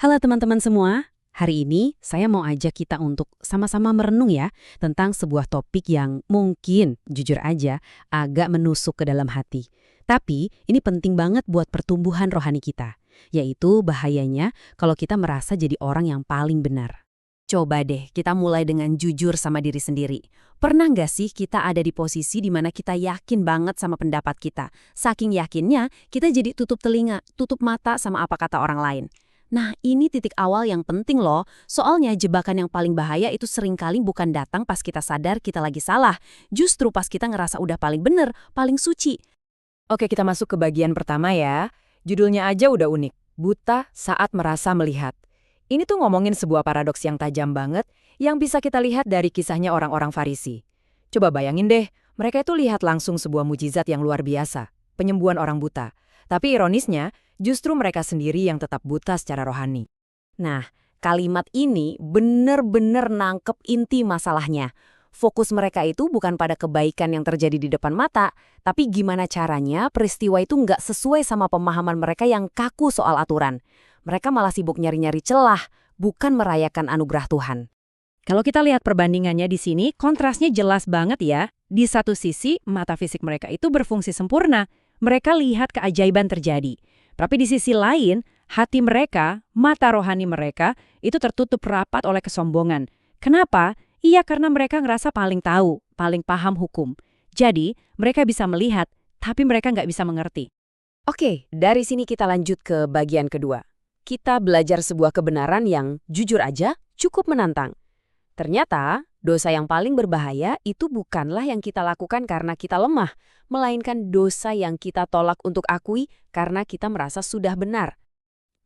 Halo teman-teman semua, hari ini saya mau ajak kita untuk sama-sama merenung ya tentang sebuah topik yang mungkin, jujur aja, agak menusuk ke dalam hati. Tapi ini penting banget buat pertumbuhan rohani kita, yaitu bahayanya kalau kita merasa jadi orang yang paling benar. Coba deh kita mulai dengan jujur sama diri sendiri. Pernah nggak sih kita ada di posisi di mana kita yakin banget sama pendapat kita? Saking yakinnya, kita jadi tutup telinga, tutup mata sama apa kata orang lain. Nah, ini titik awal yang penting loh. Soalnya jebakan yang paling bahaya itu seringkali bukan datang pas kita sadar kita lagi salah. Justru pas kita ngerasa udah paling bener, paling suci. Oke, kita masuk ke bagian pertama ya. Judulnya aja udah unik. Buta saat merasa melihat. Ini tuh ngomongin sebuah paradoks yang tajam banget yang bisa kita lihat dari kisahnya orang-orang Farisi. Coba bayangin deh, mereka itu lihat langsung sebuah mujizat yang luar biasa, penyembuhan orang buta. Tapi ironisnya, justru mereka sendiri yang tetap buta secara rohani. Nah, kalimat ini bener-bener nangkep inti masalahnya. Fokus mereka itu bukan pada kebaikan yang terjadi di depan mata, tapi gimana caranya peristiwa itu nggak sesuai sama pemahaman mereka yang kaku soal aturan. Mereka malah sibuk nyari-nyari celah, bukan merayakan anugerah Tuhan. Kalau kita lihat perbandingannya di sini, kontrasnya jelas banget ya. Di satu sisi, mata fisik mereka itu berfungsi sempurna. Mereka lihat keajaiban terjadi. Tapi di sisi lain, hati mereka, mata rohani mereka, itu tertutup rapat oleh kesombongan. Kenapa? Iya, karena mereka ngerasa paling tahu, paling paham hukum. Jadi, mereka bisa melihat, tapi mereka nggak bisa mengerti. Oke, dari sini kita lanjut ke bagian kedua. Kita belajar sebuah kebenaran yang, jujur aja, cukup menantang. Ternyata, dosa yang paling berbahaya itu bukanlah yang kita lakukan karena kita lemah, melainkan dosa yang kita tolak untuk akui karena kita merasa sudah benar.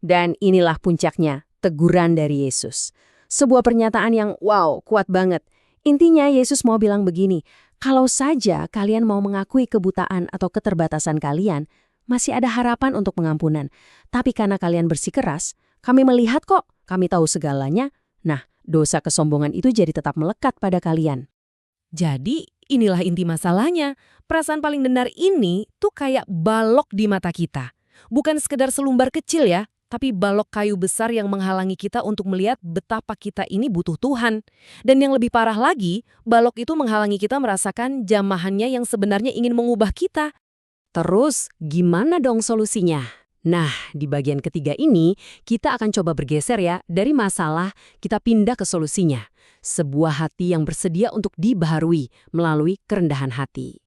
Dan inilah puncaknya, teguran dari Yesus. Sebuah pernyataan yang wow, kuat banget. Intinya Yesus mau bilang begini, kalau saja kalian mau mengakui kebutaan atau keterbatasan kalian, masih ada harapan untuk pengampunan. Tapi karena kalian bersikeras, kami melihat kok, kami tahu segalanya. Nah, dosa kesombongan itu jadi tetap melekat pada kalian. Jadi, inilah inti masalahnya. Perasaan paling benar ini tuh kayak balok di mata kita. Bukan sekedar selumbar kecil ya, tapi balok kayu besar yang menghalangi kita untuk melihat betapa kita ini butuh Tuhan. Dan yang lebih parah lagi, balok itu menghalangi kita merasakan jamahannya yang sebenarnya ingin mengubah kita. Terus, gimana dong solusinya? Nah, di bagian ketiga ini, kita akan coba bergeser ya, dari masalah, kita pindah ke solusinya. Sebuah hati yang bersedia untuk dibaharui melalui kerendahan hati.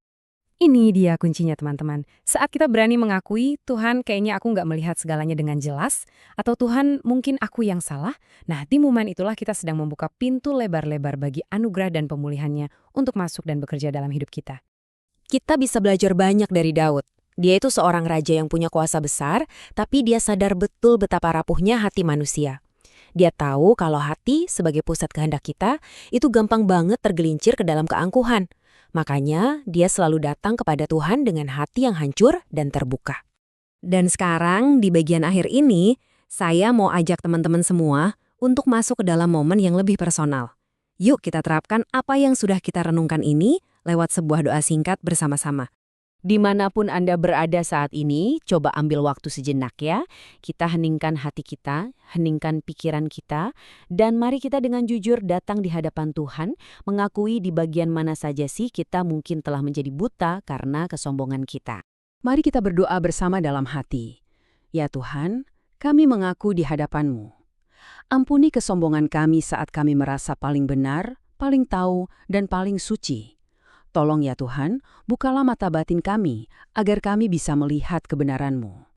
Ini dia kuncinya teman-teman. Saat kita berani mengakui, Tuhan kayaknya aku nggak melihat segalanya dengan jelas, atau Tuhan mungkin aku yang salah, nah di momen itulah kita sedang membuka pintu lebar-lebar bagi anugerah dan pemulihannya untuk masuk dan bekerja dalam hidup kita. Kita bisa belajar banyak dari Daud. Dia itu seorang raja yang punya kuasa besar, tapi dia sadar betul betapa rapuhnya hati manusia. Dia tahu kalau hati sebagai pusat kehendak kita itu gampang banget tergelincir ke dalam keangkuhan. Makanya dia selalu datang kepada Tuhan dengan hati yang hancur dan terbuka. Dan sekarang di bagian akhir ini, saya mau ajak teman-teman semua untuk masuk ke dalam momen yang lebih personal. Yuk kita terapkan apa yang sudah kita renungkan ini lewat sebuah doa singkat bersama-sama. Dimanapun Anda berada saat ini, coba ambil waktu sejenak ya. Kita heningkan hati kita, heningkan pikiran kita, dan mari kita dengan jujur datang di hadapan Tuhan, mengakui di bagian mana saja sih kita mungkin telah menjadi buta karena kesombongan kita. Mari kita berdoa bersama dalam hati. Ya Tuhan, kami mengaku di hadapan-Mu. Ampuni kesombongan kami saat kami merasa paling benar, paling tahu, dan paling suci. Tolong ya Tuhan, bukalah mata batin kami, agar kami bisa melihat kebenaran-Mu.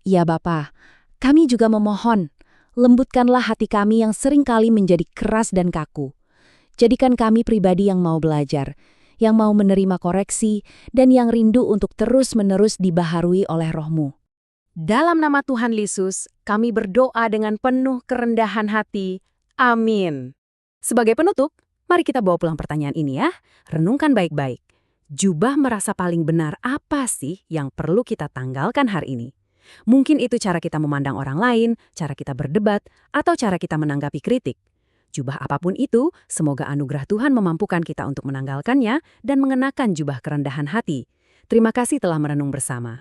Ya Bapa, kami juga memohon, lembutkanlah hati kami yang seringkali menjadi keras dan kaku. Jadikan kami pribadi yang mau belajar, yang mau menerima koreksi, dan yang rindu untuk terus-menerus dibaharui oleh Roh-Mu. Dalam nama Tuhan Yesus, kami berdoa dengan penuh kerendahan hati. Amin. Sebagai penutup, mari kita bawa pulang pertanyaan ini ya. Renungkan baik-baik. Jubah merasa paling benar apa sih yang perlu kita tanggalkan hari ini? Mungkin itu cara kita memandang orang lain, cara kita berdebat, atau cara kita menanggapi kritik. Jubah apapun itu, semoga anugerah Tuhan memampukan kita untuk menanggalkannya dan mengenakan jubah kerendahan hati. Terima kasih telah merenung bersama.